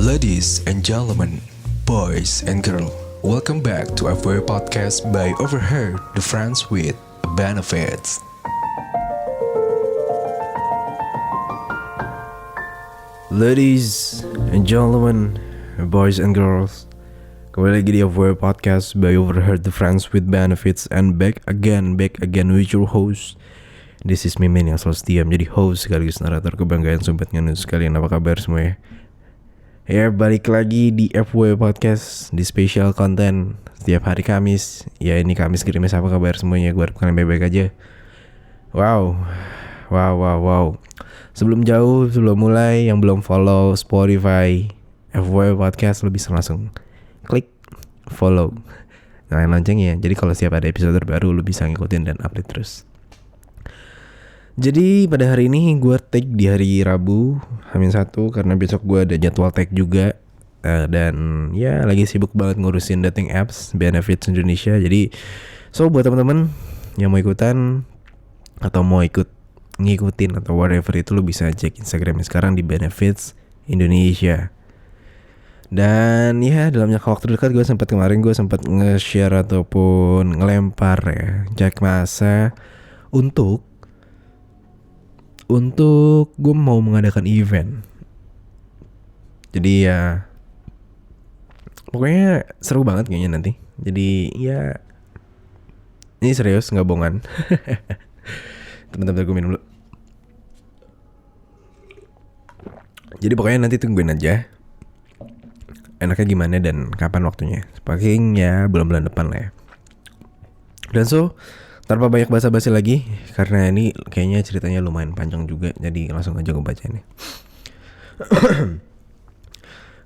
Ladies and gentlemen, boys and girls, welcome back to our podcast by Overheard the Friends with Benefits. Ladies and gentlemen, boys and girls, kembali lagi di Overheard Podcast by Overheard the Friends with Benefits, and back again with your host. This is Mimin yang selalu setia menjadi host sekaligus narator kebanggaan sobat nganus sekalian. Apa kabar semua ya? Ya, balik lagi di FW Podcast, di special content setiap hari Kamis. Ya, ini Kamis Krimis, apa kabar semuanya? Gue harap kalian baik-baik aja. Wow. Sebelum mulai, yang belum follow Spotify FW Podcast, lo bisa langsung klik follow, nyalain loncengnya. Jadi kalau setiap ada episode terbaru, lo bisa ngikutin dan update terus. Jadi pada hari ini gue take di hari Rabu H-1 karena besok gue ada jadwal take juga. Dan ya lagi sibuk banget ngurusin dating apps Benefits Indonesia. Jadi buat teman-teman yang mau ikutan atau mau ngikutin atau whatever itu, lo bisa cek Instagramnya sekarang di Benefits Indonesia. Dan ya dalam jangka waktu dekat gue sempat nge-share ataupun ngelempar ya Jack Masa untuk gue mau mengadakan event. Jadi ya pokoknya seru banget kayaknya nanti. Jadi ya ini serius, gak bohongan. Temen-temen gue minum dulu. Jadi pokoknya nanti tungguin aja enaknya gimana dan kapan waktunya. Paling ya bulan-bulan depan lah ya. Dan tanpa banyak basa-basi lagi, karena ini kayaknya ceritanya lumayan panjang juga, jadi langsung aja gue baca ini.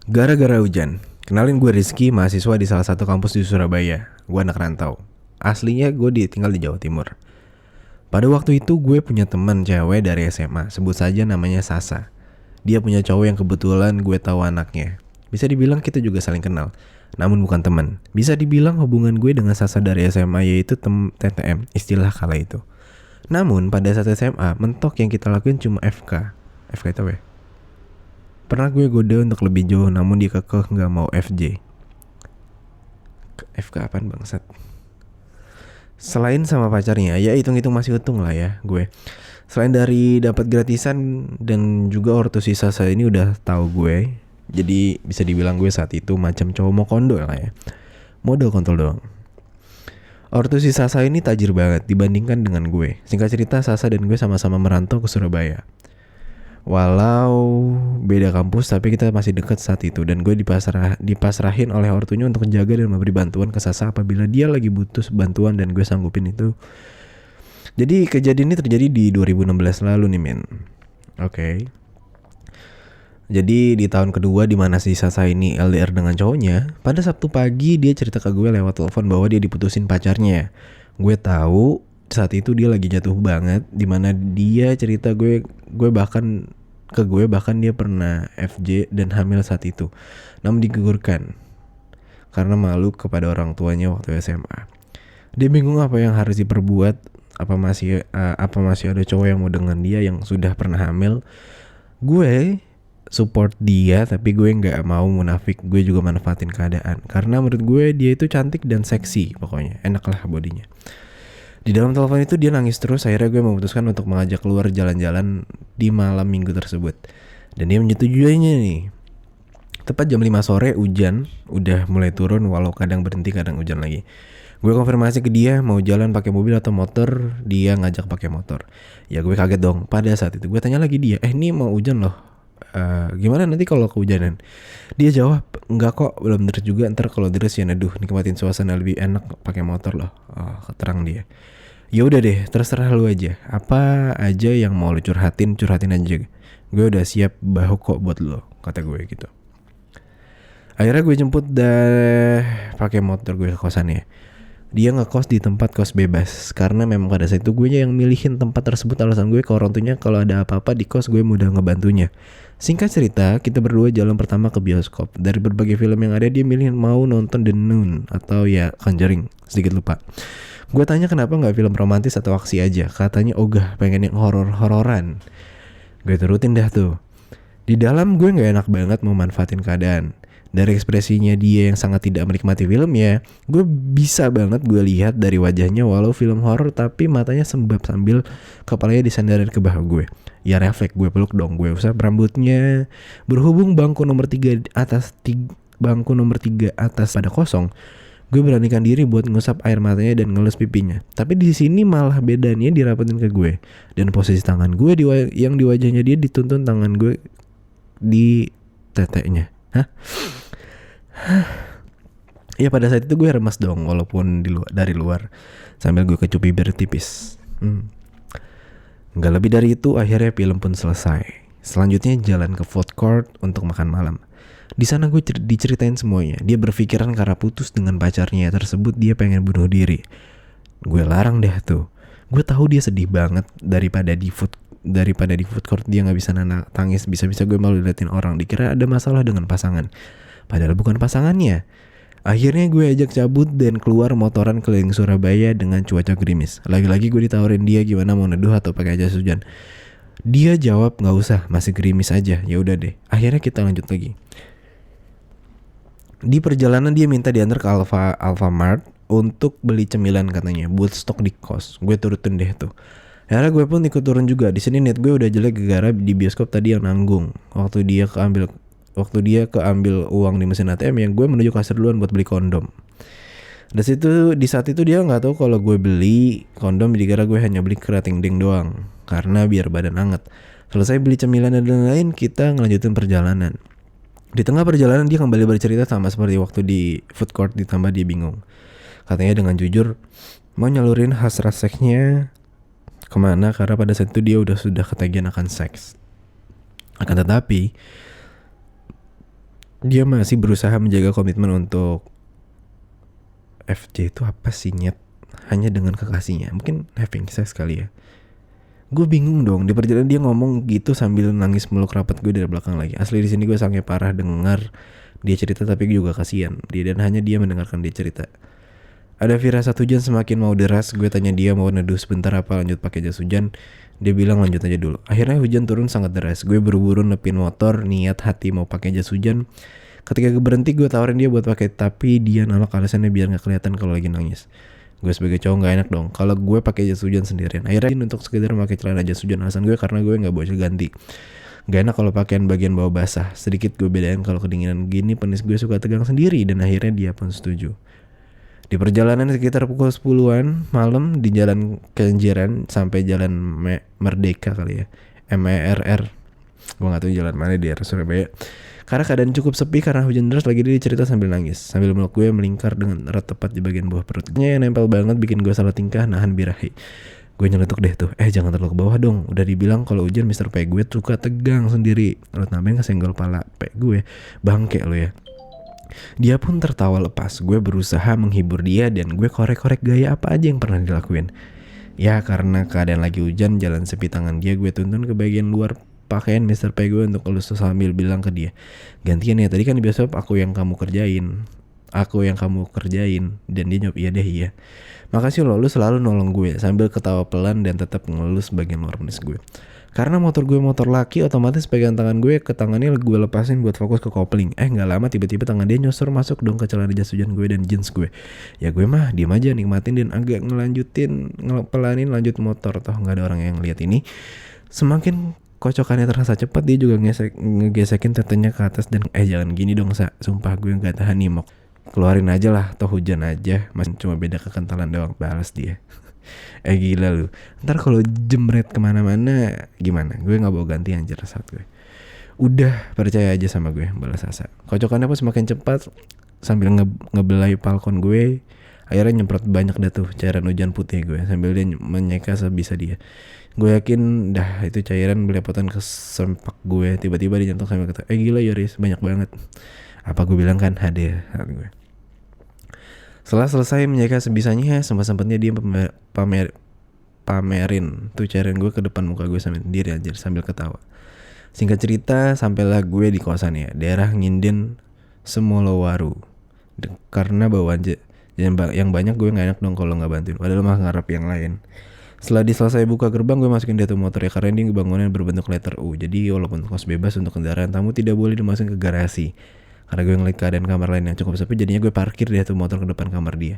Gara-gara hujan. Kenalin, gue Rizky, mahasiswa di salah satu kampus di Surabaya. Gue anak rantau. Aslinya gue tinggal di Jawa Timur. Pada waktu itu gue punya teman cewek dari SMA, sebut saja namanya Sasa. Dia punya cowok yang kebetulan gue tahu anaknya. Bisa dibilang kita juga saling kenal, namun bukan teman. Bisa dibilang hubungan gue dengan Sasa dari SMA yaitu TTM, istilah kala itu. Namun pada saat SMA, mentok yang kita lakuin cuma FK. FK itu apa ya? Pernah gue goda untuk lebih jauh, namun dia kekeh gak mau FJ. FK apaan bangsat? Selain sama pacarnya, ya hitung-hitung masih untung lah ya gue. Selain dari dapat gratisan dan juga ortu si Sasa ini udah tahu gue. Jadi bisa dibilang gue saat itu macam cowok mau kondo lah ya. Modal kontol doang. Ortu si Sasa ini tajir banget dibandingkan dengan gue. Singkat cerita, Sasa dan gue sama-sama merantau ke Surabaya. Walau beda kampus, tapi kita masih dekat saat itu. Dan gue dipasrahin oleh ortunya untuk menjaga dan memberi bantuan ke Sasa apabila dia lagi butuh bantuan dan gue sanggupin itu. Jadi kejadian ini terjadi di 2016 lalu nih men. Oke. Jadi di tahun kedua di mana si Sasa ini LDR dengan cowoknya, pada Sabtu pagi dia cerita ke gue lewat telepon bahwa dia diputusin pacarnya. Gue tahu saat itu dia lagi jatuh banget, di mana dia cerita bahkan dia pernah FJ dan hamil saat itu. Namun digugurkan karena malu kepada orang tuanya waktu SMA. Dia bingung apa yang harus diperbuat, apa masih ada cowok yang mau dengan dia yang sudah pernah hamil. Gue support dia, tapi gue gak mau munafik. Gue juga manfaatin keadaan karena menurut gue dia itu cantik dan seksi. Pokoknya enak lah bodinya. Di dalam telepon itu dia nangis terus. Akhirnya gue memutuskan untuk mengajak keluar jalan-jalan di malam minggu tersebut. Dan dia menyetujuinya nih. Tepat jam 5 sore hujan udah mulai turun, walau kadang berhenti kadang hujan lagi. Gue konfirmasi ke dia mau jalan pakai mobil atau motor. Dia ngajak pakai motor. Ya gue kaget dong. Pada saat itu gue tanya lagi dia, ini mau hujan loh, gimana nanti kalau kehujanan? Dia jawab, enggak kok, belum deres juga, ntar kalau deres ya neduh, nikmatin suasana lebih enak pakai motor loh. Keterang dia. Ya udah deh, terserah lu aja. Apa aja yang mau lu curhatin aja. Gue udah siap bahu kok buat lu, kata gue gitu. Akhirnya gue jemput pakai motor gue ke kosannya. Dia ngekos di tempat kos bebas karena memang pada saat itu gue yang milihin tempat tersebut. Alasan gue ke orang tuanya kalau ada apa-apa di kos gue mudah ngebantunya. Singkat cerita, kita berdua jalan pertama ke bioskop. Dari berbagai film yang ada, dia milih mau nonton The Nun atau ya Conjuring, sedikit lupa. Gue tanya kenapa gak film romantis atau aksi aja. Katanya ogah pengen yang horor-hororan. Gue turutin dah tuh. Di dalam gue gak enak banget memanfaatin keadaan. Dari ekspresinya dia yang sangat tidak menikmati filmnya, gue bisa banget gue lihat dari wajahnya walau film horor tapi matanya sembab sambil kepalanya disandarin ke bahu gue. Ya refleks gue peluk dong, gue usap rambutnya. Berhubung bangku nomor 3 atas pada kosong, gue beranikan diri buat ngusap air matanya dan ngelus pipinya. Tapi di sini malah bedanya dirapetin ke gue. Dan posisi tangan gue yang di wajahnya dia dituntun tangan gue di teteknya. Hah? Ya pada saat itu gue remas dong walaupun dari luar sambil gue kecup bibir tipis. Gak lebih dari itu akhirnya film pun selesai. Selanjutnya jalan ke food court untuk makan malam. Di sana gue diceritain semuanya. Dia berpikiran karena putus dengan pacarnya tersebut dia pengen bunuh diri. Gue larang deh tuh. Gue tahu dia sedih banget daripada di food court dia nggak bisa tangis, bisa-bisa gue malu liatin orang dikira ada masalah dengan pasangan. Padahal bukan pasangannya. Akhirnya gue ajak cabut dan keluar motoran keliling Surabaya dengan cuaca gerimis. Lagi-lagi gue ditawarin dia gimana mau neduh atau pakai jas hujan. Dia jawab nggak usah, masih gerimis aja. Ya udah deh. Akhirnya kita lanjut lagi. Di perjalanan dia minta diantar ke Alfamart untuk beli cemilan katanya buat stok di kos. Gue turutin deh tuh. Akhirnya gue pun ikut turun juga. Di sini niat gue udah jelek gara-gara di bioskop tadi yang nanggung. Waktu dia keambil uang di mesin ATM yang gue menuju kasir duluan buat beli kondom. Di saat itu dia nggak tahu kalau gue beli kondom dikira gue hanya beli kerating ding doang karena biar badan hangat. Selesai beli cemilan dan lain-lain, kita ngelanjutin perjalanan. Di tengah perjalanan dia kembali bercerita sama seperti waktu di food court, ditambah dia bingung. Katanya dengan jujur mau nyalurin hasrat seksnya kemana karena pada saat itu dia sudah ketagihan akan seks. Akan tetapi dia masih berusaha menjaga komitmen untuk FJ itu apa sih nyet? Hanya dengan kekasihnya. Mungkin having sex kali ya. Gue bingung dong. Di perjalanan dia ngomong gitu sambil nangis meluk rapat gue dari belakang lagi. Asli di sini gue sangat parah dengar dia cerita tapi juga kasihan. Dan hanya dia mendengarkan dia cerita. Ada firasat hujan semakin mau deras. Gue tanya dia mau neduh sebentar apa lanjut pakai jas hujan. Dia bilang lanjut aja dulu. Akhirnya hujan turun sangat deras. Gue buru-buru nepin motor, niat hati mau pakai jas hujan. Ketika gue berhenti gue tawarin dia buat pakai, tapi dia nolak alasannya biar nggak kelihatan kalau lagi nangis. Gue sebagai cowok nggak enak dong kalau gue pakai jas hujan sendirian. Akhirnya untuk sekedar pakai celana jas hujan, alasan gue karena gue nggak bawa ganti. Gak enak kalau pakaian bagian bawah basah. Sedikit gue bedain kalau kedinginan gini penis gue suka tegang sendiri, dan akhirnya dia pun setuju. Di perjalanan sekitar pukul 10-an malam di jalan Kenjeran sampai jalan Merdeka kali ya, MERR. Gue gak tahu jalan mana di daerah Surabaya. Karena keadaan cukup sepi karena hujan deras, lagi dia cerita sambil nangis. Sambil meluk gue melingkar dengan erat tepat di bagian bawah perutnya yang nempel banget bikin gue salah tingkah nahan birahi. Gue nyeletuk deh tuh, jangan terlalu ke bawah dong. Udah dibilang kalau hujan Mr. P gue suka tegang sendiri. Lo nambahin kesenggol pala P gue, bangke lo ya. Dia pun tertawa lepas. Gue berusaha menghibur dia dan gue korek-korek gaya apa aja yang pernah dilakuin. Ya karena keadaan lagi hujan, jalan sepi tangan dia gue tuntun ke bagian luar pakaian Mr. P gue untuk elus sambil bilang ke dia, gantian ya, tadi kan biasa aku yang kamu kerjain. Dan dia jawab iya deh iya. Makasih lo, lu selalu nolong gue, sambil ketawa pelan dan tetap ngelus bagian luar penis gue. Karena motor gue motor laki, otomatis pegangan tangan gue ke tangannya gue lepasin buat fokus ke kopling. Gak lama tiba-tiba tangan dia nyosor masuk dong ke celana jas hujan gue dan jeans gue. Ya gue mah diem aja nikmatin dan agak ngepelanin lanjut motor. Toh gak ada orang yang lihat ini. Semakin kocokannya terasa cepat, dia juga ngegesekin tetenya ke atas dan jangan gini dong Sa, sumpah gue gak tahan nih mok. Keluarin aja lah, toh hujan aja, masih cuma beda kekentalan doang, balas dia. Gila lu, ntar kalau jemret kemana-mana gimana? Gue gak bawa ganti anjir saat gue. Udah percaya aja sama gue, balas Asa. Kocokannya pun semakin cepat sambil ngebelai palkon gue. Akhirnya nyemprot banyak dah tuh cairan hujan putih gue sambil dia menyeka sebisa dia. Gue yakin dah itu cairan belepotan ke sempak gue. Tiba-tiba dia nyentuh sambil kata, gila Yoris, banyak banget. Apa gue bilang kan, hadir gue. Setelah selesai menyeka sebisanya, sempat-sempatnya dia pamerin tuh cairan gue ke depan muka gue sambil sendiri anjir, sambil ketawa. Singkat cerita, sampailah gue di kosannya, daerah Nginden Semolowaru. Karena bawaan yang banyak gue gak enak dong kalau gak bantuin, padahal mah ngarep yang lain. Setelah selesai buka gerbang, gue masukin dia tuh motor ya, karena dia bangunannya berbentuk letter U. Jadi walaupun kos bebas untuk kendaraan tamu tidak boleh dimasukin ke garasi. Karena gue ngeliat keadaan kamar lain yang cukup sepi, jadinya gue parkir dia tuh motor ke depan kamar dia.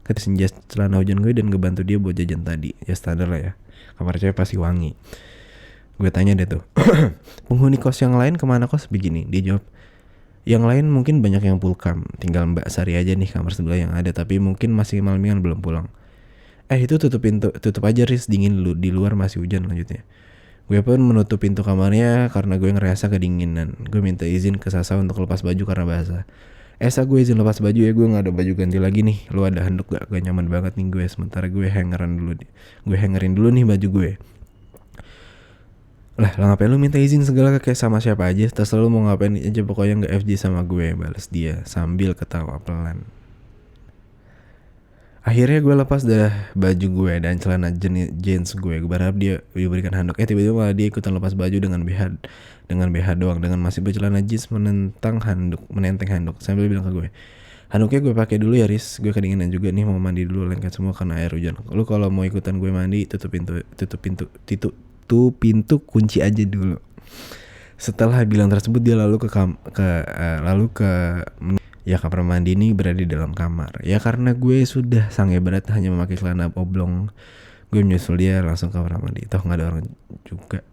Ketesin jas celana hujan gue dan ngebantu dia buat jajan tadi. Ya standar lah ya, kamar cewek pasti wangi. Gue tanya dia tuh, penghuni kos yang lain kemana kos begini? Dia jawab, yang lain mungkin banyak yang pulkam, tinggal Mbak Sari aja nih kamar sebelah yang ada, tapi mungkin masih malam-malam belum pulang. Itu tutup pintu, tutup aja Riz, dingin dulu, di luar masih hujan lanjutnya. Gue pun menutup pintu kamarnya karena gue ngerasa kedinginan. Gue minta izin ke Sasa untuk lepas baju karena basah. Sa gue izin lepas baju ya, gue gak ada baju ganti lagi nih. Lu ada handuk gak? Gue nyaman banget nih gue, sementara gue hangerin dulu nih baju gue. Lah ngapain lu minta izin segala kayak sama siapa aja? Terserah lu mau ngapain aja, pokoknya gak FJ sama gue, balas dia sambil ketawa pelan. Akhirnya gue lepas dah baju gue dan celana jeans gue. Gue berharap dia diberikan handuk. Tiba-tiba malah dia ikutan lepas baju dengan BH doang, dengan masih bercelana jeans menenteng handuk sambil bilang ke gue, handuknya gue pakai dulu ya Riz, gue kedinginan juga nih, mau mandi dulu, lengket semua karena air hujan. Lu kalau mau ikutan gue mandi tutup pintu kunci aja dulu. Setelah bilang tersebut dia lalu ke ya kamar mandi ini berada di dalam kamar. Ya karena gue sudah sangat berat hanya memakai celana oblong, gue menyusul dia langsung ke kamar mandi. Toh gak ada orang juga.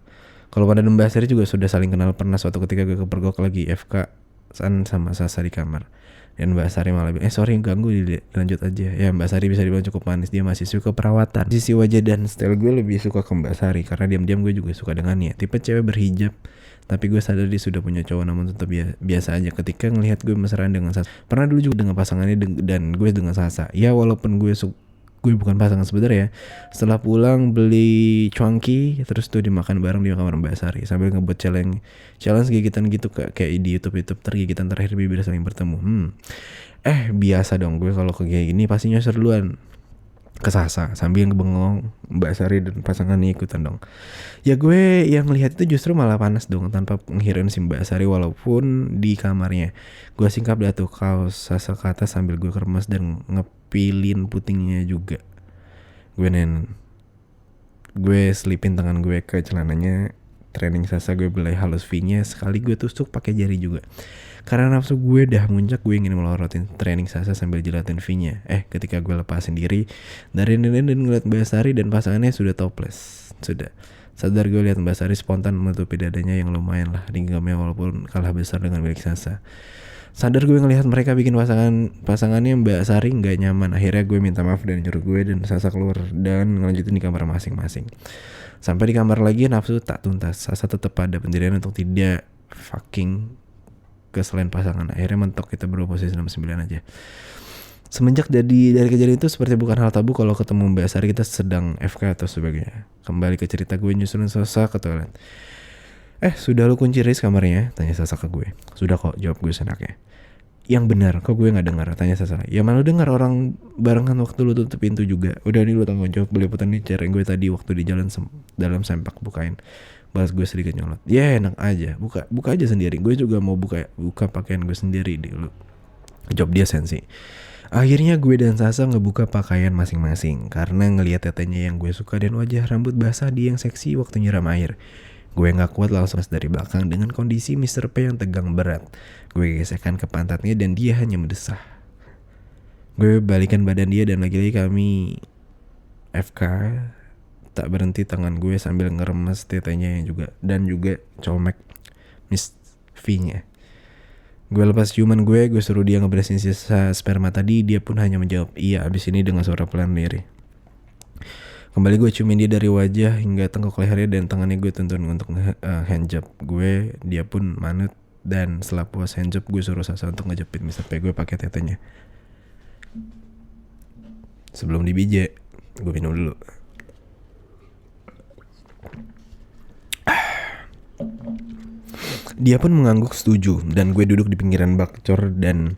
Kalau pada Mbak Sari juga sudah saling kenal, pernah suatu ketika gue kepergok lagi FK sama Sasa di kamar. Dan Mbak Sari malah bilang, sorry ganggu, lanjut aja. Ya Mbak Sari bisa dibilang cukup manis, dia masih suka perawatan. Sisi wajah dan style gue lebih suka ke Mbak Sari karena diam-diam gue juga suka dengannya. Tipe cewek berhijab, tapi gue sadar dia sudah punya cowok, namun tetap biasa aja ketika ngelihat gue mesraan dengan Sasa. Pernah dulu juga dengan pasangannya dan gue dengan Sasa. Ya walaupun gue bukan pasangan sebenarnya. Setelah pulang beli cuanki, terus tuh dimakan bareng di kamar Mbak Sari sambil ngebuat challenge gigitan gitu kayak di YouTube gigitan terakhir bibir saling bertemu. Biasa dong gue kalau kayak gini pasti nyosor duluan ke Sasa sambil ngebengong. Mbak Sari dan pasangannya ikutan dong. Ya gue yang lihat itu justru malah panas dong tanpa penghirauan si Mbak Sari walaupun di kamarnya. Gue singkap dah tuh kaos Sasa ke atas sambil gue kremes dan ngepilin putingnya juga. Gue selipin tangan gue ke celananya training Sasa, gue belai halus V-nya, sekali gue tusuk pakai jari juga. Karena nafsu gue dah muncak, gue ingin melorotin training Sasa sambil jelatin V-nya. Ketika gue lepasin diri dari dan ngeliat Mbak Sari dan pasangannya sudah topless. Sudah sadar gue lihat Mbak Sari spontan menutupi dadanya yang lumayan lah ringgamnya walaupun kalah besar dengan milik Sasa. Sadar gue ngelihat mereka bikin pasangannya Mbak Sari nggak nyaman. Akhirnya gue minta maaf dan nyuruh gue dan Sasa keluar dan ngelanjutin di kamar masing-masing. Sampai di kamar lagi nafsu tak tuntas. Sasa tetap pada pendirian untuk tidak fucking ke selain pasangan. Akhirnya mentok kita berdua posisi 69 aja. Semenjak dari kejadian itu seperti bukan hal tabu kalau ketemu Mbak Sari kita sedang FK atau sebagainya. Kembali ke cerita gue nyusulin Sasa ke toilet. Sudah lu kunci Riz kamarnya? Tanya Sasa ke gue. Sudah kok, jawab gue senaknya. Yang benar, kok gue gak dengar? Tanya Sasa. Ya mana lu dengar, orang barengan waktu lu tutup pintu juga. Udah nih lu tanggung jawab beliputan nih ceren gue tadi waktu di jalan dalam sempak bukain. Balas gue sedikit nyolot. Ya enak aja, buka aja sendiri. Gue juga mau buka pakaian gue sendiri dulu. Jawab dia sensi. Akhirnya gue dan Sasa ngebuka pakaian masing-masing karena ngelihat tetenya yang gue suka dan wajah rambut basah dia yang seksi waktu nyiram air. Gue gak kuat langsung dari belakang dengan kondisi Mr. P yang tegang berat. Gue gesekkan ke pantatnya dan dia hanya mendesah. Gue balikan badan dia dan lagi-lagi kami FK. Tak berhenti tangan gue sambil ngeremes tetenya yang juga colmek Miss V-nya. Gue lepas ciuman gue suruh dia ngeberesin sisa sperma tadi. Dia pun hanya menjawab iya abis ini dengan suara pelan lirih. Kembali gue ciumin dia dari wajah hingga tengkuk lehernya dan tangannya gue tuntun untuk handjob gue. Dia pun manut dan setelah puas handjob gue suruh Sasa untuk ngejepit Mr. P gue pakai tetenya. Sebelum dibijak gue minum dulu. Dia pun mengangguk setuju dan gue duduk di pinggiran bakcor dan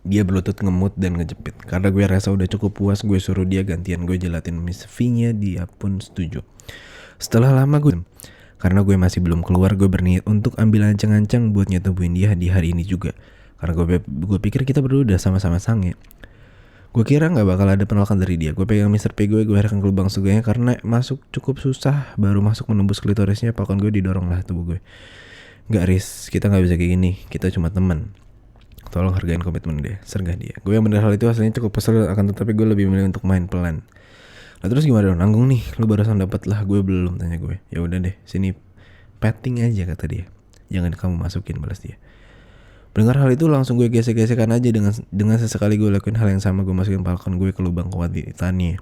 dia berlutut ngemut dan ngejepit. Karena gue rasa udah cukup puas, gue suruh dia gantian gue jelatin Miss V-nya, dia pun setuju. Setelah lama karena gue masih belum keluar, gue berniat untuk ambil ancang-ancang buat nyetubuin dia di hari ini juga. Karena gue pikir kita berdua udah sama-sama sange. Gue kira nggak bakal ada penolakan dari dia. Gue pegang Mr. P gue arahkan ke lubang suganya karena masuk cukup susah. Baru masuk menembus klitorisnya, Falcon gue didorong lah tubuh gue. Gak Riz, kita gak bisa kayak gini. Kita cuma teman. Tolong hargain komitmen dia, sergah dia. Gue yang bener hal itu aslinya cukup kesel, akan tetapi gue lebih memilih untuk main pelan. Nah terus gimana dong, nanggung nih, lu barusan dapet lah, gue belum, tanya gue. Ya udah deh, sini petting aja kata dia. Jangan kamu masukin, balas dia. Mendengar hal itu langsung gue gesek-gesekan aja dengan sesekali gue lakuin hal yang sama, gue masukin Falcon gue ke lubang kewanitannya.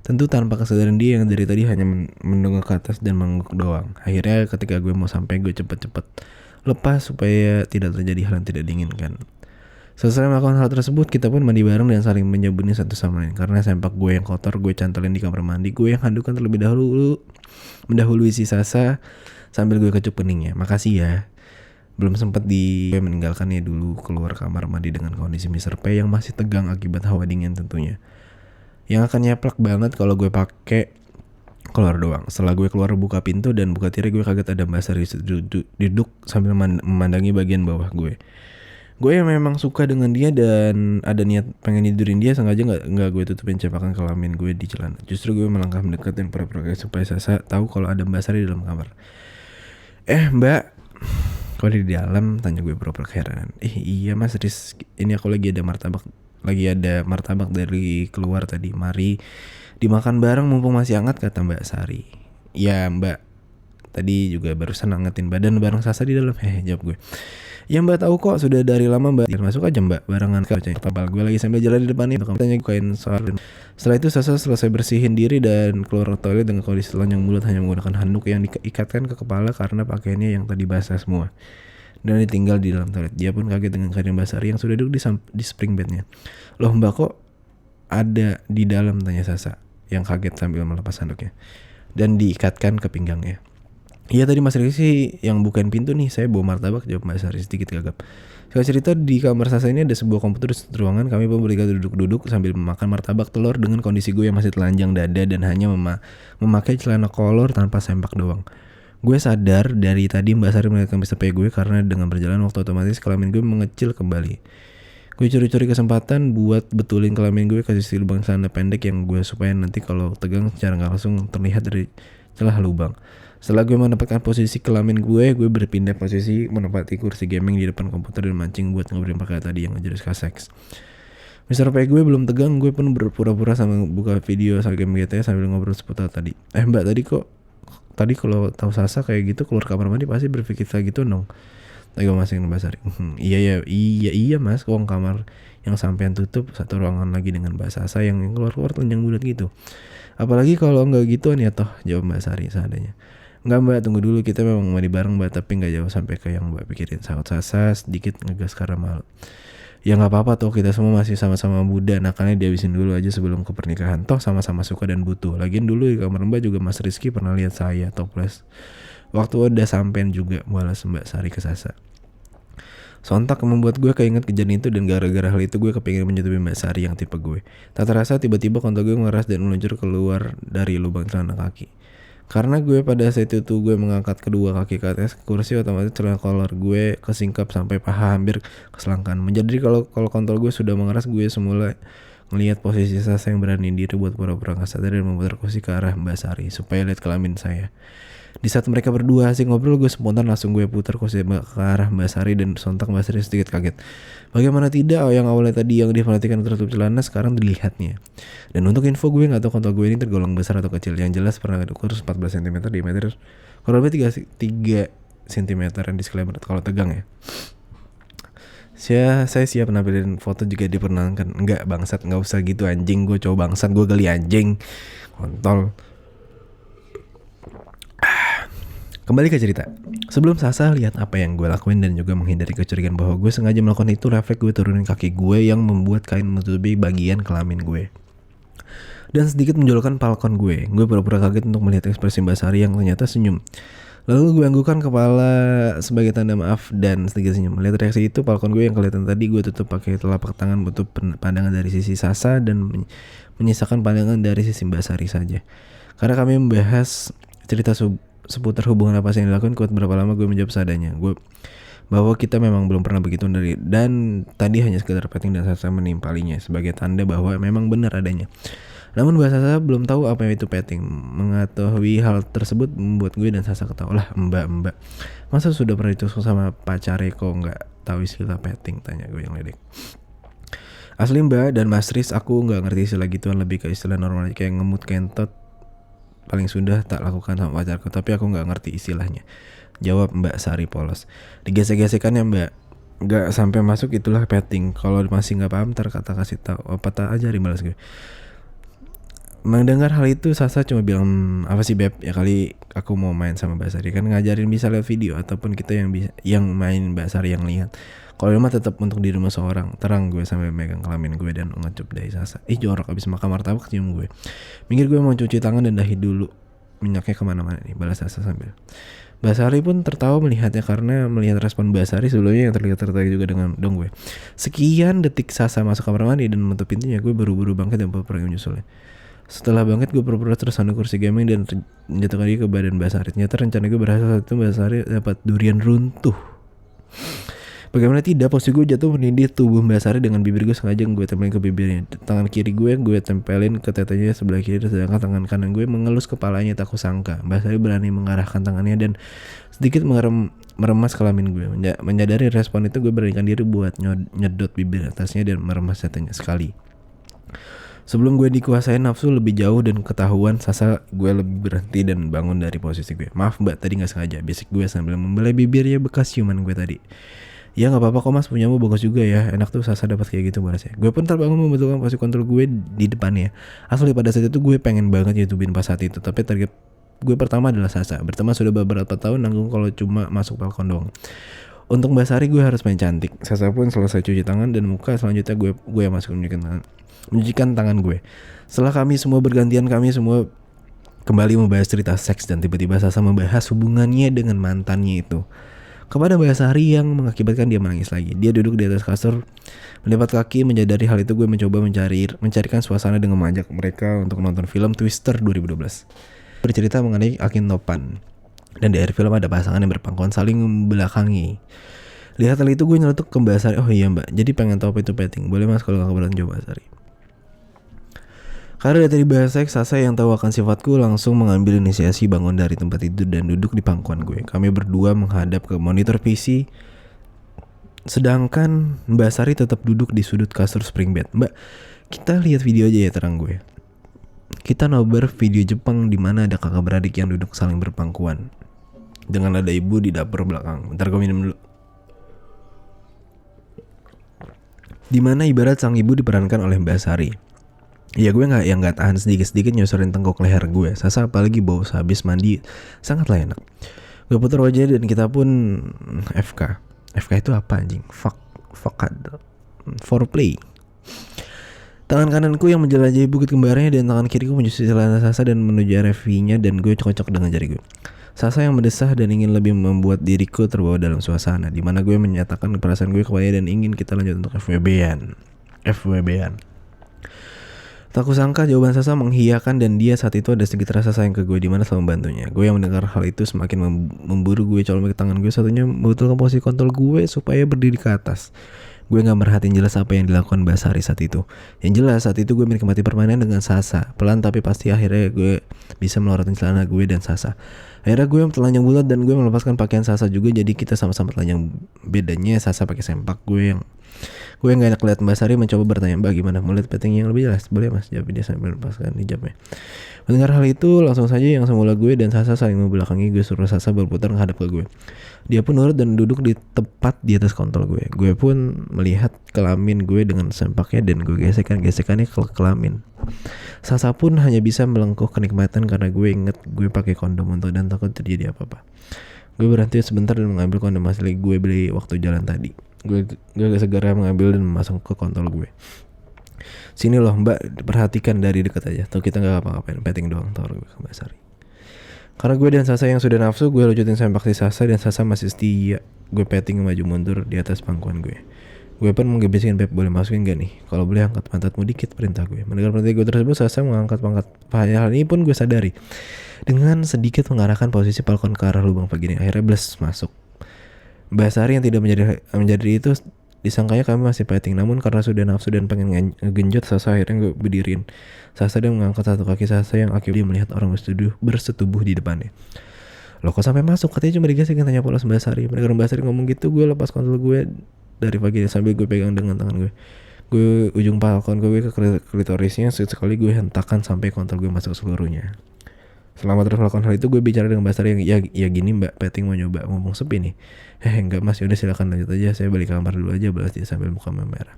Tentu tanpa kesadaran dia yang dari tadi hanya mendongak ke atas dan mengangguk doang. Akhirnya ketika gue mau sampai, gue cepet-cepet lepas supaya tidak terjadi hal yang tidak diinginkan. Selesai melakukan hal tersebut, kita pun mandi bareng dan saling menyabuni satu sama lain. Karena sempak gue yang kotor, gue cantelin di kamar mandi. Gue yang handukan terlebih dahulu, mendahului si Sasa sambil gue kecup keningnya. Makasih ya. Belum sempat gue meninggalkannya dulu keluar kamar mandi dengan kondisi Mr. P yang masih tegang akibat hawa dingin tentunya. Yang akan nyeplak banget kalau gue pakai keluar doang. Setelah gue keluar buka pintu dan buka tirai, gue kaget ada Mbak Sari duduk sambil memandangi bagian bawah gue. Gue yang memang suka dengan dia dan ada niat pengen tidurin dia, sengaja nggak gue tutupin cepakan kelamin gue di celana. Justru gue melangkah mendekat dan pura-pura supaya Sasa tahu kalau ada Mbak Sari di dalam kamar. Mbak, kok di dalam? Tanya gue pura-pura keheranan. Iya mas Riz, ini aku lagi ada martabak dari keluar tadi. Mari dimakan bareng mumpung masih hangat, kata Mbak Sari. Ya mbak, tadi juga barusan angetin badan bareng Sasa di dalam. Jawab gue. Ya mbak tahu kok, sudah dari lama mbak. Masuk aja mbak, barengan kapal gue lagi sambil jalan di depan ini. Tanya gue kain soal. Setelah itu Sasa selesai bersihin diri dan keluar toilet dengan kondisi telanjang bulat hanya menggunakan handuk yang diikatkan ke kepala karena pakaiannya yang tadi basah semua. Dan ditinggal di dalam toilet. Dia pun kaget dengan kehadiran Mbak Sari yang sudah duduk di spring bednya. Loh mbak kok ada di dalam, tanya Sasa yang kaget sambil melepas handuknya dan diikatkan ke pinggangnya. Iya tadi Mas Rizky yang bukain pintu nih, saya bawa martabak, jawab Mbak Sari sedikit gagap. Saya cerita di kamar Sasa ini ada sebuah komputer di ruangan. Kami pun bertiga duduk-duduk sambil memakan martabak telur dengan kondisi gue yang masih telanjang dada dan hanya memakai celana kolor tanpa sempak doang. Gue sadar dari tadi Mbak Sari melihat Mr. P gue karena dengan berjalan waktu otomatis kelamin gue mengecil kembali. Gue curi-curi kesempatan buat betulin kelamin gue ke sisi lubang celana pendek yang gue supaya nanti kalau tegang secara gak langsung terlihat dari celah lubang. Setelah gue mendapatkan posisi kelamin gue berpindah posisi menempati kursi gaming di depan komputer dan mancing buat ngobrolin pakai tadi yang ngejelas kaseks. Mr. P gue belum tegang, gue pun berpura-pura sama buka video soal game GTA sambil ngobrol seputar tadi. Mbak tadi kalau tahu Sasa kayak gitu keluar kamar mandi pasti berpikir kayak gitu dong. Tadi gue masih Mbak Sari. Iya mas, uang kamar yang sampean tutup satu ruangan lagi dengan Mbak Sasa yang keluar telanjang bulat gitu. Apalagi kalau nggak gituan ya toh, jawab Mbak Sari seadanya. Enggak mbak, tunggu dulu, kita memang mandi bareng mbak, tapi gak jauh sampai ke yang mbak pikirin. Sahabat Sasa sedikit ngegas karena malu. Ya gak apa-apa toh, kita semua masih sama-sama muda, nakalnya dihabisin dulu aja sebelum ke pernikahan. Toh sama-sama suka dan butuh. Lagian dulu di kamar mbak juga Mas Rizky pernah lihat saya toples. Waktu udah sampean juga, balas Mbak Sari ke Sasa. Sontak membuat gue keinget kejadian itu dan gara-gara hal itu gue kepingin menyetubi Mbak Sari yang tipe gue. Tak terasa tiba-tiba kontol gue mengeras dan meluncur keluar dari lubang celana kaki. Karena gue pada saat itu gue mengangkat kedua kaki ke atas kursi, otomatis celana kolor gue kesingkap sampai paha hampir keselangkan. Menjadi kalau kontol gue sudah mengeras, gue semula ngelihat posisi Sasa yang berani diri buat pura-pura gak sadar dan memutar kursi ke arah Mbak Sari supaya lihat kelamin saya. Di saat mereka berdua asik ngobrol, gue spontan langsung gue putar kursi ke arah Mbak Sari dan sontak Mbak Sari sedikit kaget. Bagaimana tidak, yang awalnya tadi yang diperhatikan tertutup celana sekarang dilihatnya. Dan untuk info, gue gak tahu kontol gue ini tergolong besar atau kecil. Yang jelas pernah diukur 14 cm, diameter kurang lebih 3 cm, yang disclaimer kalau tegang ya. Saya siap nampilin foto juga diperkenankan. Enggak bangsat, gak usah gitu anjing, gue cowok bangsat, gue geli anjing. Kontol. Kembali ke cerita. Sebelum Sasa lihat apa yang gue lakuin dan juga menghindari kecurigaan bahwa gue sengaja melakukan itu, refleks gue turunin kaki gue yang membuat kain menutupi bagian kelamin gue. Dan sedikit menjolokkan Falcon gue. Gue pura-pura kaget untuk melihat ekspresi Mbak Sari yang ternyata senyum. Lalu gue anggukan kepala sebagai tanda maaf dan sedikit senyum. Melihat reaksi itu, Falcon gue yang kelihatan tadi gue tutup pakai telapak tangan untuk pandangan dari sisi Sasa dan menyisakan pandangan dari sisi Mbak Sari saja. Karena kami membahas cerita seputar hubungan apa sih yang dilakukan, kuat berapa lama gue menjawab seadanya. Gue bahwa kita memang belum pernah begitu dan tadi hanya sekedar petting dan Sasa menimpalinya sebagai tanda bahwa memang benar adanya. Namun Mbak Sasa belum tahu apa itu petting. Mengetahui hal tersebut membuat gue dan Sasa ketawa. Lah mbak, masa sudah pernah ditusuk sama pacar kok nggak tahu istilah petting, tanya gue yang ledek. Asli Mbak dan Mas Riz, aku nggak ngerti istilah gituan, lebih ke istilah normal kayak ngemut kentot. Paling sudah tak lakukan sama pacarku, tapi aku nggak ngerti istilahnya, jawab Mbak Sari polos. Digesek-gesekannya Mbak, nggak sampai masuk itulah petting. Kalau masih nggak paham ntar kata kasih tahu apa tak ajarin, balas gue. Mendengar hal itu Sasa cuma bilang apa sih beb, ya kali aku mau main sama Mbak Sari, kan ngajarin bisa lihat video ataupun kita yang main Mbak Sari yang lihat. Kalau rumah tetap untuk di rumah seorang, terang gue sambil megang kelamin gue dan ngecup dahi Sasa. Jorok, abis makan martabak cium gue. Minggir gue mau cuci tangan dan dahi dulu, minyaknya kemana-mana nih, balas Sasa sambil. Mbak Sari pun tertawa melihatnya karena melihat respon Mbak Sari sebelumnya yang terlihat tertarik juga dengan dong gue. Sekian detik Sasa masuk kamar mandi dan menutup pintunya, gue buru-buru bangkit dan pura-pura menyusulnya. Setelah bangkit gue pura-pura tersandung kursi gaming dan menjatuhkan diri ke badan Mbak Sari. Ternyata rencana gue berhasil saat itu Mbak Sari dapat durian runtuh. Bagaimana tidak, posisi gue jatuh menindih tubuh Mbak Sari dengan bibir gue sengaja gue tempelin ke bibirnya. Tangan kiri gue tempelin ke tetenya sebelah kiri, sedangkan tangan kanan gue mengelus kepalanya. Tak kusangka Mbak Sari berani mengarahkan tangannya dan sedikit meremas kelamin gue. Menyadari respon itu, gue beranikan diri buat nyedot bibir atasnya dan meremas tetenya sekali. Sebelum gue dikuasain nafsu lebih jauh dan ketahuan Sasa, gue lebih berhenti dan bangun dari posisi gue. Maaf Mbak, tadi gak sengaja, bisik gue sambil membelai bibirnya bekas ciuman gue tadi. Ya gak apa-apa kok mas, punyamu bagus juga ya, enak tuh Sasa dapat kayak gitu balasnya. Gue pun terbangun membentukkan posisi kontrol gue di depannya. Asli pada saat itu gue pengen banget YouTubein pas saat itu, tapi target gue pertama adalah Sasa. Berteman sudah beberapa tahun, nanggung kalau cuma masuk balkon doang. Untuk Mbak Sari gue harus main cantik. Sasa pun selesai cuci tangan dan muka, selanjutnya gue yang masuk mencucikan tangan gue. Setelah kami semua bergantian, kami semua kembali membahas cerita seks dan tiba-tiba Sasa membahas hubungannya dengan mantannya itu kepada Mbak Sari yang mengakibatkan dia menangis lagi. Dia duduk di atas kasur mendapat kaki. Menyadari hal itu, gue mencoba mencarikan suasana dengan mengajak mereka untuk nonton film Twister 2012. Bercerita mengenai Akin Topan, dan di akhir film ada pasangan yang berpangkuan saling membelakangi. Lihat hal itu, gue nyeletuk ke Mbak Sari, oh iya Mbak, jadi pengen tahu apa itu petting, boleh mas kalau gak keberatan coba Sari. Karena dari bahasa Sasa yang tahu akan sifatku langsung mengambil inisiasi, bangun dari tempat tidur dan duduk di pangkuan gue. Kami berdua menghadap ke monitor PC, sedangkan Mbak Sari tetap duduk di sudut kasur spring bed. Mbak, kita lihat video aja ya, terang gue. Kita nobar video Jepang di mana ada kakak beradik yang duduk saling berpangkuan dengan ada ibu di dapur belakang. Bentar gue minum dulu. Di mana ibarat sang ibu diperankan oleh Mbak Sari. Ya gue nggak tahan sedikit nyosorin tengkok leher gue. Sasa apalagi bau sehabis mandi sangatlah enak. Gue putar wajahnya dan kita pun FK. FK itu apa anjing? Foreplay. Tangan kananku yang menjelajahi bukit kembarnya dan tangan kiriku menyusui celana Sasa dan menuju RFV-nya dan gue cocok dengan jari gue. Sasa yang mendesah dan ingin lebih membuat diriku terbawa dalam suasana, di mana gue menyatakan perasaan gue kepadanya dan ingin kita lanjut untuk FWB-an. Tak kusangka jawaban Sasa menghiyakan dan dia saat itu ada sedikit rasa sayang ke gue di mana selalu membantunya. Gue yang mendengar hal itu semakin memburu gue colok ke tangan gue satunya membetulkan posisi kontrol gue supaya berdiri ke atas. Gue gak merhatiin jelas apa yang dilakukan Mbak Sari saat itu. Yang jelas saat itu gue menikmati permainan dengan Sasa. Pelan tapi pasti akhirnya gue bisa melorotin celana gue dan Sasa. Akhirnya gue telanjang bulat dan gue melepaskan pakaian Sasa juga. Jadi kita sama-sama telanjang. Bedanya Sasa pakai sempak, gue gak enak lihat Mbak Sari mencoba bertanya, Mbak gimana, mau lihat petting yang lebih jelas? Boleh mas, jawab dia sambil melepaskan hijabnya. Mendengar hal itu langsung saja yang semula gue dan Sasa saling membelakangi. Gue suruh Sasa berputar menghadap ke gue. Dia pun nurut dan duduk di tepat di atas kontol gue. Gue pun melihat kelamin gue dengan sempaknya dan gue gesekannya ke kelamin. Sasa pun hanya bisa melengkuh kenikmatan karena gue inget gue pakai kondom untuk dan takut terjadi apa-apa. Gue berhenti sebentar dan mengambil kondom asli gue beli waktu jalan tadi. Gue segera mengambil dan memasang ke kontol gue. Sini loh Mbak, perhatikan dari dekat aja. Tuh kita gak apa-apain, petting doang, tawar gue ke Mbak Sari. Karena gue dan Sasa yang sudah nafsu, gue lucutin sempak si Sasa dan Sasa masih setia. Gue petting maju mundur di atas pangkuan gue. Gue pun menggebiskan, Beb boleh masukin gak nih? Kalau boleh angkat pantatmu dikit, perintah gue. Mendengar perintah gue tersebut, Sasa mengangkat pangkat. Hal ini pun gue sadari. Dengan sedikit mengarahkan posisi balkon ke arah lubang vagina. Akhirnya bles masuk. Mbak Sari yang tidak menjadi itu disangkanya kami masih petting, namun karena sudah nafsu dan pengen ngegenjot, Sasa akhirnya gue berdiriin Sasa dan mengangkat satu kaki Sasa yang akibatnya melihat orang bersetubuh di depannya. Loh kok sampai masuk? Katanya cuma digasihkan, tanya polos Mbak Sari. Mendengar Mbak Sari ngomong gitu, gue lepas kontol gue dari pagi sambil gue pegang dengan tangan gue. Gue ujung palkon gue ke klitorisnya, sekali gue hentakan sampai kontol gue masuk seluruhnya. Selama terus melakukan hal itu, gue bicara dengan Mbak Sari yang ya gini Mbak, petting mau nyoba, mumpung sepi nih. Enggak mas, yaudah silakan lanjut aja, saya balik kamar dulu aja, balas dia sambil muka merah.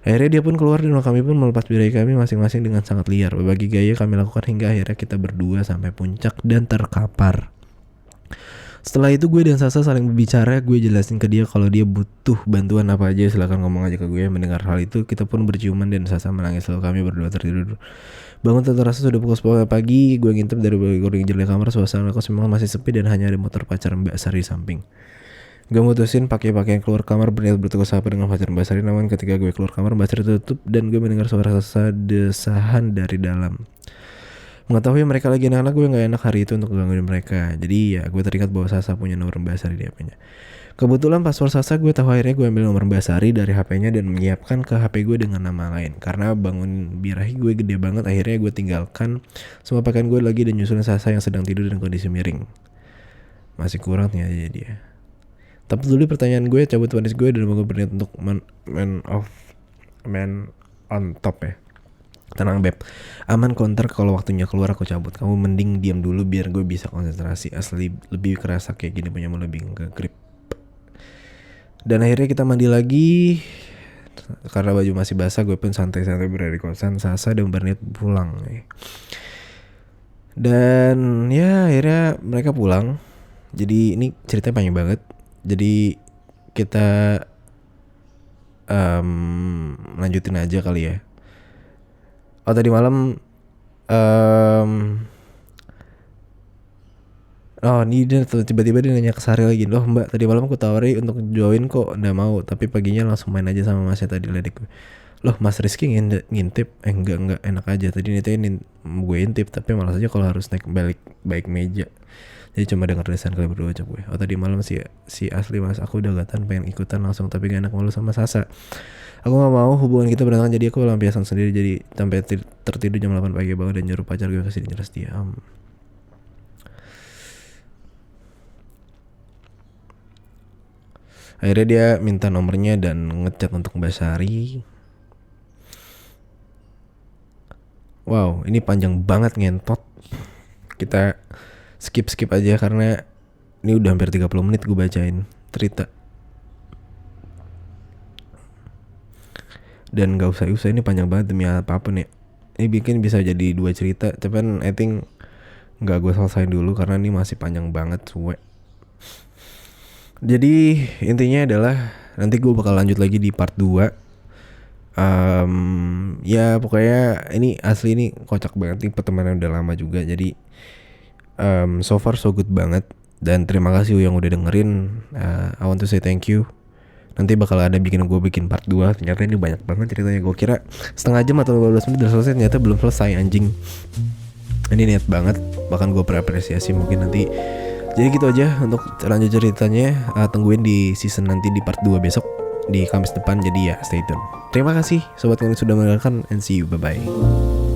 Akhirnya dia pun keluar dan kami pun melepas birahi kami masing-masing dengan sangat liar. Berbagi gaya kami lakukan hingga akhirnya kita berdua sampai puncak dan terkapar. Setelah itu gue dan Sasa saling berbicara. Gue jelasin ke dia kalau dia butuh bantuan apa aja silakan ngomong aja ke gue. Mendengar hal itu kita pun berciuman dan Sasa menangis, lalu kami berdua tertidur. Bangun terasa sudah pukul 10 pagi. Gue ngintip dari balik jendela kamar. Suasana kos memang masih sepi dan hanya ada motor pacar Mbak Sari samping. Gue mutusin pakai pakaian keluar kamar, berniat bertukar sapa dengan pacar Mbak Sari. Namun ketika gue keluar kamar, Mbak Sari tutup dan gue mendengar suara Sasa desahan dari dalam. Mengetahui mereka lagi anak-anak, gue gak enak hari itu untuk gangguin mereka. Jadi ya gue teringat bahwa Sasa punya nomor Mbak Sari di HP-nya. Kebetulan password Sasa gue tahu, akhirnya gue ambil nomor Mbak Sari dari HP-nya dan menyiapkan ke HP gue dengan nama lain. Karena bangun birahi gue gede banget, akhirnya gue tinggalkan semua pakaian gue lagi dan nyusulin Sasa yang sedang tidur dan kondisi miring. Masih kurang nih aja dia. Tapi dulu pertanyaan gue, cabut manis gue dan gue berniat untuk man on top ya. Tenang beb, aman counter, kalau waktunya keluar aku cabut. Kamu mending diam dulu biar gue bisa konsentrasi. Asli lebih kerasa kayak gini punya lebih ke grip. Dan akhirnya kita mandi lagi. Karena baju masih basah, gue pun santai-santai berada di kosan Sasa dan berniat pulang. Dan ya akhirnya mereka pulang. Jadi ini ceritanya panjang banget. Jadi kita lanjutin aja kali ya. Oh tadi malam ini dia tiba-tiba dia nanya ke Sari lagi. Loh mbak, tadi malam aku tawari untuk join kok nggak mau, tapi paginya langsung main aja sama masnya tadi ledek. Loh mas Rizky ngintip? Enggak enak aja. Tadi nitain gue intip, tapi malas aja kalau harus naik balik meja. Jadi cuma denger desain kalian berdua aja gue. Oh tadi malam si asli mas, aku udah gatan pengen ikutan langsung, tapi gak enak malu sama Sasa. Aku gak mau hubungan kita berantakan, jadi aku lampiasan sendiri. Jadi sampai tertidur jam 8 pagi bangun dan nyuruh pacar gue kesini jelas diam. Akhirnya dia minta nomornya dan ngechat untuk Mbak Sari. Wow, ini panjang banget ngentot. Kita skip aja karena ini udah hampir 30 menit gue bacain cerita. Dan gak usah ini panjang banget demi apapun ya. Ini bikin bisa jadi 2 cerita, tapi I think gak gue selesain dulu karena ini masih panjang banget suwe. Jadi intinya adalah nanti gue bakal lanjut lagi di part 2. Ya pokoknya ini asli ini kocak banget nih, pertemanan udah lama juga. Jadi so far so good banget. Dan terima kasih yang udah dengerin. I want to say thank you. Nanti bakal ada gue bikin part 2. Ternyata ini banyak banget ceritanya. Gue kira setengah jam atau 15 menit udah selesai, ternyata belum selesai anjing. Ini niat banget. Bahkan gue berapresiasi mungkin nanti. Jadi gitu aja untuk lanjut ceritanya. Tungguin di season nanti di part 2 besok, di Kamis depan. Jadi ya stay tune. Terima kasih sobat yang sudah mendengarkan, and see you, bye bye.